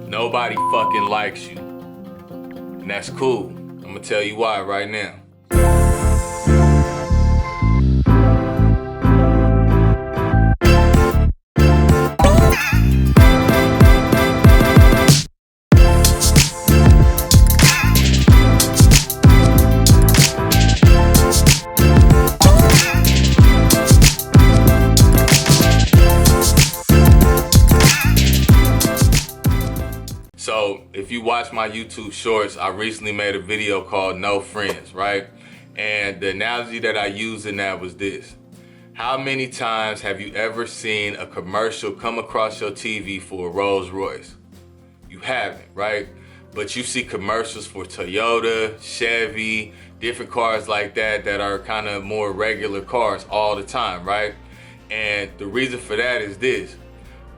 Nobody fucking likes you. And that's cool. I'm gonna tell you why right now. So if you watch my YouTube shorts, I recently made a video called No Friends, right? And the analogy that I used in that was this. How many times have you ever seen a commercial come across your TV for a Rolls Royce? You haven't, right? But you see commercials for Toyota, Chevy, different cars like that are kind of more regular cars all the time, right? And the reason for that is this.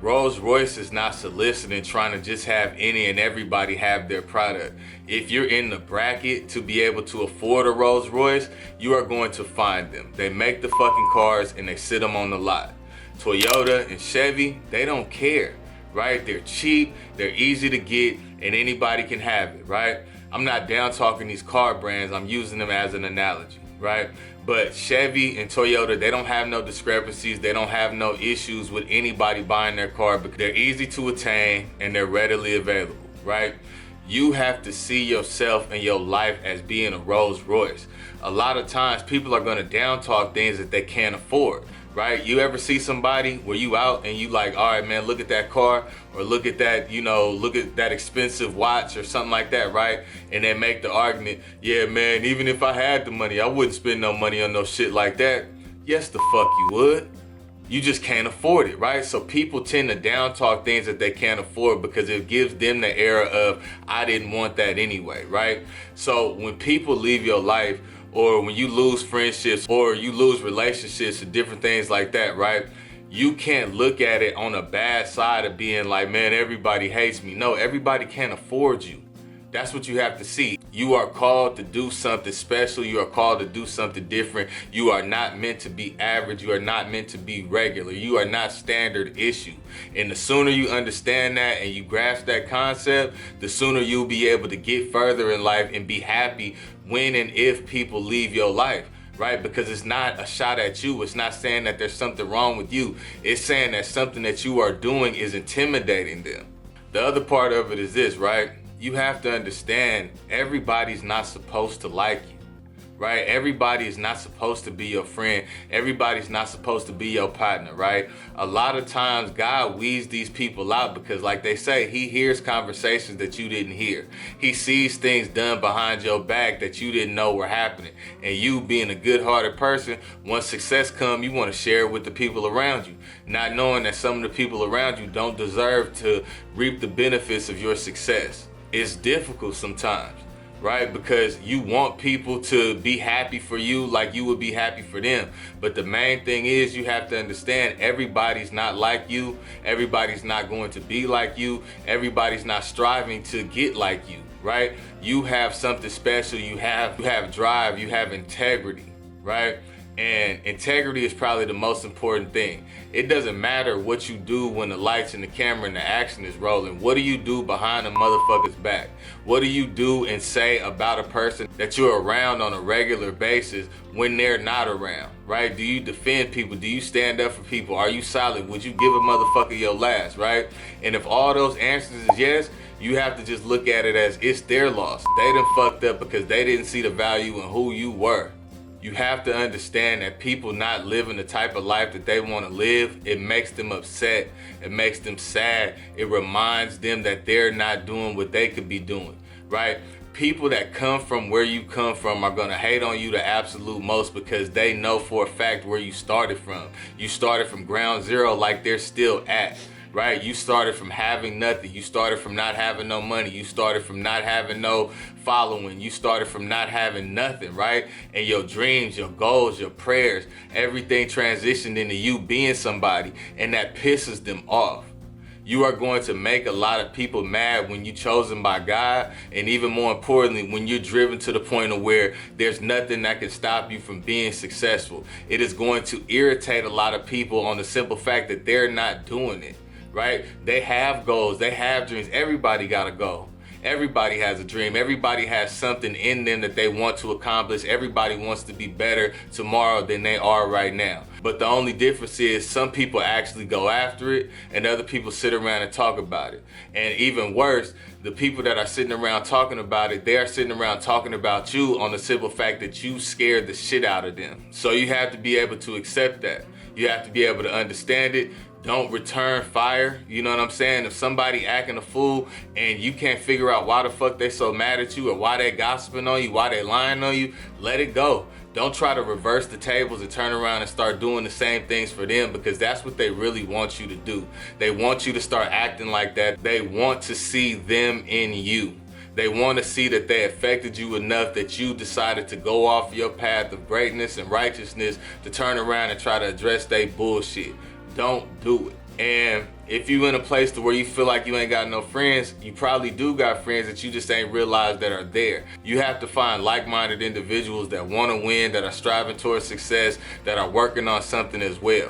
Rolls Royce is not soliciting trying to just have any and everybody have their product. If you're in the bracket to be able to afford a Rolls Royce, you are going to find them. They make the fucking cars and they sit them on the lot. Toyota and Chevy, they don't care, right? They're cheap, they're easy to get, and anybody can have it, right? I'm not down talking these car brands, I'm using them as an analogy, right? But Chevy and Toyota, they don't have no discrepancies. They don't have no issues with anybody buying their car because they're easy to attain and they're readily available, right? You have to see yourself and your life as being a Rolls Royce. A lot of times people are gonna down talk things that they can't afford, right? You ever see somebody where you out and you like, all right, man, look at that car or look at that, look at that expensive watch or something like that, right? And they make the argument, yeah, man, even if I had the money, I wouldn't spend no money on no shit like that. Yes, the fuck you would. You just can't afford it, right? So people tend to down talk things that they can't afford because it gives them the era of, I didn't want that anyway, right? So when people leave your life, or when you lose friendships or you lose relationships and different things like that, right? You can't look at it on a bad side of being like, man, everybody hates me. No, everybody can't afford you. That's what you have to see. You are called to do something special. You are called to do something different. You are not meant to be average. You are not meant to be regular. You are not standard issue. And the sooner you understand that and you grasp that concept, the sooner you'll be able to get further in life and be happy when and if people leave your life. Right? Because it's not a shot at you. It's not saying that there's something wrong with you. It's saying that something that you are doing is intimidating them. The other part of it is this, right? You have to understand everybody's not supposed to like you, right? Everybody is not supposed to be your friend. Everybody's not supposed to be your partner, right? A lot of times God weeds these people out because like they say, he hears conversations that you didn't hear. He sees things done behind your back that you didn't know were happening. And you being a good-hearted person, once success comes, you want to share it with the people around you, not knowing that some of the people around you don't deserve to reap the benefits of your success. It's difficult sometimes, right? Because you want people to be happy for you like you would be happy for them. But the main thing is you have to understand everybody's not like you. Everybody's not going to be like you. Everybody's not striving to get like you, right? You have something special. You have drive. You have integrity, right? And integrity is probably the most important thing. It doesn't matter what you do when the lights and the camera and the action is rolling. What do you do behind a motherfucker's back? What do you do and say about a person that you're around on a regular basis when they're not around, right? Do you defend people? Do you stand up for people? Are you solid? Would you give a motherfucker your last, right? And if all those answers is yes, you have to just look at it as it's their loss. They done fucked up because they didn't see the value in who you were. You have to understand that people not living the type of life that they want to live, it makes them upset. It makes them sad. It reminds them that they're not doing what they could be doing, right? People that come from where you come from are going to hate on you the absolute most because they know for a fact where you started from. You started from ground zero like they're still at. Right? You started from having nothing. You started from not having no money. You started from not having no following. You started from not having nothing, right? And your dreams, your goals, your prayers, everything transitioned into you being somebody, and that pisses them off. You are going to make a lot of people mad when you're chosen by God, and even more importantly, when you're driven to the point of where there's nothing that can stop you from being successful. It is going to irritate a lot of people on the simple fact that they're not doing it. right? They have goals, they have dreams. Everybody got a goal. Everybody has a dream. Everybody has something in them that they want to accomplish. Everybody wants to be better tomorrow than they are right now. But the only difference is some people actually go after it and other people sit around and talk about it. And even worse, the people that are sitting around talking about it, they are sitting around talking about you on the simple fact that you scared the shit out of them. So you have to be able to accept that. You have to be able to understand it. Don't return fire. You know what I'm saying? If somebody acting a fool and you can't figure out why the fuck they so mad at you or why they gossiping on you, why they lying on you, let it go. Don't try to reverse the tables and turn around and start doing the same things for them, because that's what they really want you to do. They want you to start acting like that. They want to see them in you. They want to see that they affected you enough that you decided to go off your path of greatness and righteousness to turn around and try to address their bullshit. Don't do it. And if you in a place to where you feel like you ain't got no friends, you probably do got friends that you just ain't realized that are there. You have to find like-minded individuals that want to win, that are striving towards success, that are working on something as well.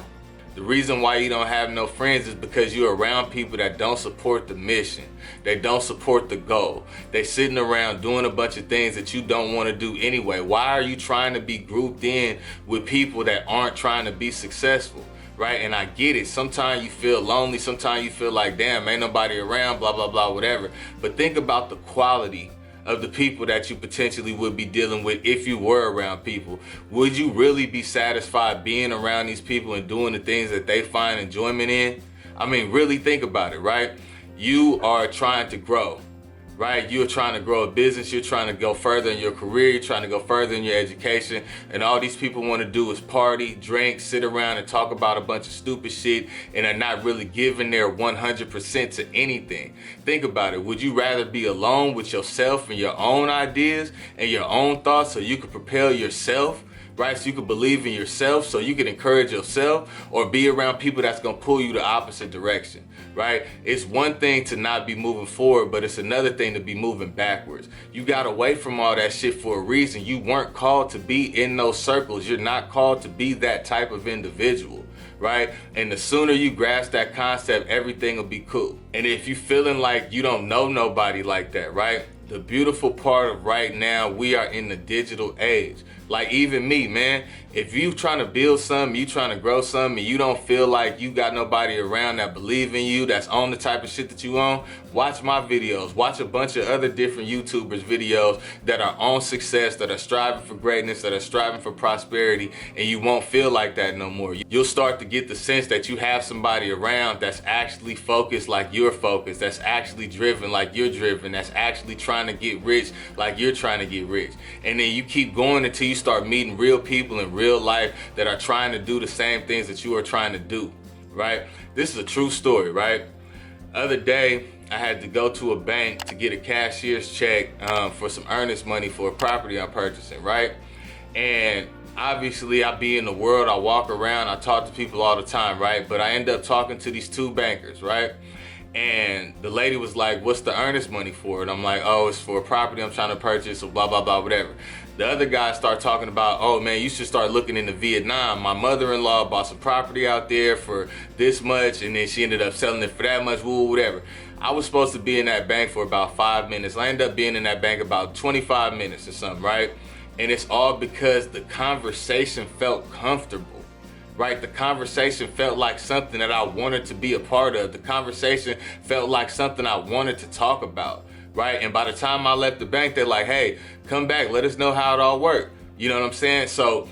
The reason why you don't have no friends is because you're around people that don't support the mission. They don't support the goal. They sitting around doing a bunch of things that you don't want to do anyway. Why are you trying to be grouped in with people that aren't trying to be successful? Right? And I get it. Sometimes you feel lonely. Sometimes you feel like, damn, ain't nobody around, blah, blah, blah, whatever. But think about the quality of the people that you potentially would be dealing with if you were around people. Would you really be satisfied being around these people and doing the things that they find enjoyment in? I mean, really think about it, right? You are trying to grow. Right? You're trying to grow a business, you're trying to go further in your career, you're trying to go further in your education, and all these people want to do is party, drink, sit around and talk about a bunch of stupid shit and are not really giving their 100% to anything. Think about it. Would you rather be alone with yourself and your own ideas and your own thoughts so you could propel yourself? Right? So you can believe in yourself, so you can encourage yourself, or be around people that's gonna pull you the opposite direction, right? It's one thing to not be moving forward, but it's another thing to be moving backwards. You got away from all that shit for a reason. You weren't called to be in those circles. You're not called to be that type of individual, right? And the sooner you grasp that concept, everything will be cool. And if you feeling like you don't know nobody like that, right? The beautiful part of right now, we are in the digital age. Like even me, man, if you trying to build something, you trying to grow something, and you don't feel like you got nobody around that believe in you, that's on the type of shit that you on, watch my videos. Watch a bunch of other different YouTubers' videos that are on success, that are striving for greatness, that are striving for prosperity, and you won't feel like that no more. You'll start to get the sense that you have somebody around that's actually focused like you're focused, that's actually driven like you're driven, that's actually trying to get rich like you're trying to get rich. And then you keep going until you start meeting real people in real life that are trying to do the same things that you are trying to do, right? This is a true story, right? Other day, I had to go to a bank to get a cashier's check for some earnest money for a property I'm purchasing, right? And obviously I be in the world, I walk around, I talk to people all the time, right? But I end up talking to these two bankers, right? And the lady was like, what's the earnest money for? And I'm like, oh, it's for a property I'm trying to purchase, or blah, blah, blah, whatever. The other guy started talking about, oh man, you should start looking into Vietnam. My mother-in-law bought some property out there for this much, and then she ended up selling it for that much, whatever. I was supposed to be in that bank for about 5 minutes. I ended up being in that bank about 25 minutes or something, right? And it's all because the conversation felt comfortable, right? The conversation felt like something that I wanted to be a part of. The conversation felt like something I wanted to talk about, right? And by the time I left the bank, they're like, hey, come back, let us know how it all worked. You know what I'm saying? So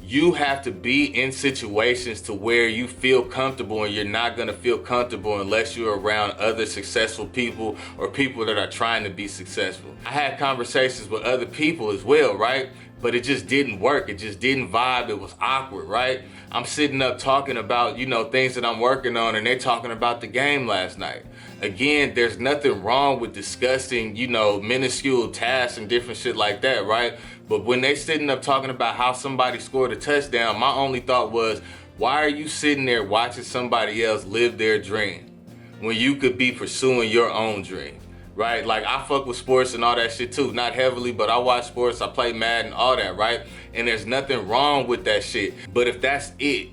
you have to be in situations to where you feel comfortable, and you're not gonna feel comfortable unless you're around other successful people or people that are trying to be successful. I had conversations with other people as well, right? But it just didn't work. It just didn't vibe. It was awkward, right? I'm sitting up talking about, things that I'm working on, and they're talking about the game last night. Again, there's nothing wrong with discussing, minuscule tasks and different shit like that, right? But when they sitting up talking about how somebody scored a touchdown, my only thought was, why are you sitting there watching somebody else live their dream when you could be pursuing your own dream? Right? Like, I fuck with sports and all that shit too. Not heavily, but I watch sports, I play Madden, all that, right? And there's nothing wrong with that shit. But if that's it,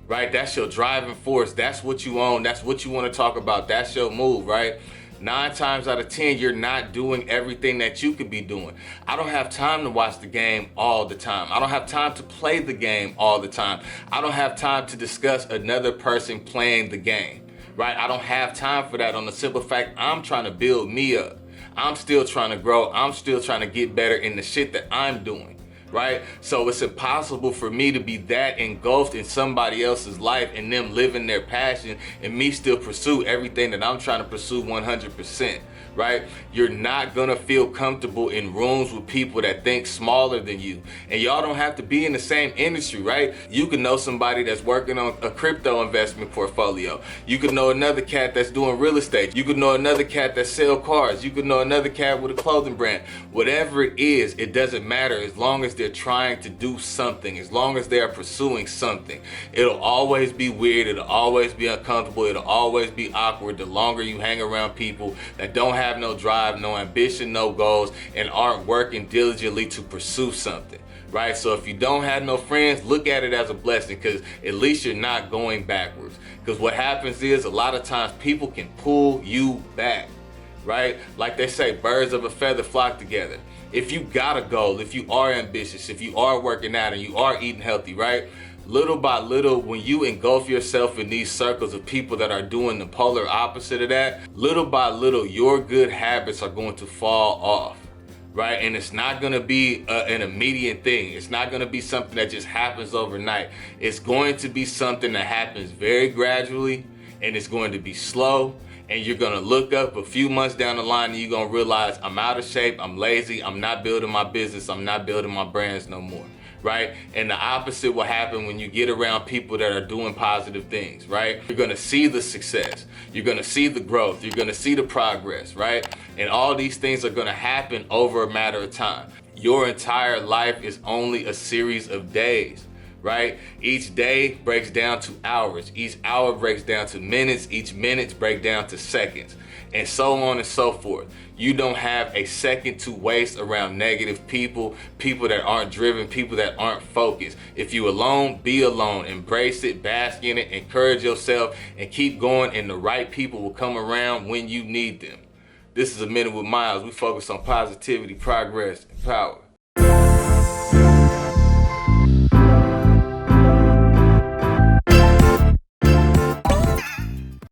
right? That's your driving force. That's what you own. That's what you want to talk about. That's your move, right? 9 times out of 10, you're not doing everything that you could be doing. I don't have time to watch the game all the time. I don't have time to play the game all the time. I don't have time to discuss another person playing the game, right? I don't have time for that on the simple fact I'm trying to build me up. I'm still trying to grow. I'm still trying to get better in the shit that I'm doing. Right? So it's impossible for me to be that engulfed in somebody else's life and them living their passion and me still pursue everything that I'm trying to pursue 100%. Right? You're not gonna feel comfortable in rooms with people that think smaller than you. And y'all don't have to be in the same industry, right? You can know somebody that's working on a crypto investment portfolio. You could know another cat that's doing real estate. You could know another cat that sell cars. You could know another cat with a clothing brand. Whatever it is, it doesn't matter as long as they're trying to do something, as long as they are pursuing something. It'll always be weird. It'll always be uncomfortable. It'll always be awkward the longer you hang around people that don't have no drive, no ambition, no goals, and aren't working diligently to pursue something, right? So if you don't have no friends, look at it as a blessing, because at least you're not going backwards. Because what happens is a lot of times people can pull you back, right? Like they say, birds of a feather flock together. If you got a goal, if you are ambitious, if you are working out and you are eating healthy, right? Little by little, when you engulf yourself in these circles of people that are doing the polar opposite of that, little by little, your good habits are going to fall off, right? And it's not going to be an immediate thing. It's not going to be something that just happens overnight. It's going to be something that happens very gradually, and it's going to be slow. And you're gonna look up a few months down the line and you're gonna realize I'm out of shape, I'm lazy, I'm not building my business, I'm not building my brands no more, right? And the opposite will happen when you get around people that are doing positive things, right? You're gonna see the success, you're gonna see the growth, you're gonna see the progress, right? And all these things are gonna happen over a matter of time. Your entire life is only a series of days, right? Each day breaks down to hours. Each hour breaks down to minutes. Each minute breaks down to seconds, and so on and so forth. You don't have a second to waste around negative people, people that aren't driven, people that aren't focused. If you alone, be alone. Embrace it, bask in it, encourage yourself, and keep going, and the right people will come around when you need them. This is A Minute with Miles. We focus on positivity, progress, and power.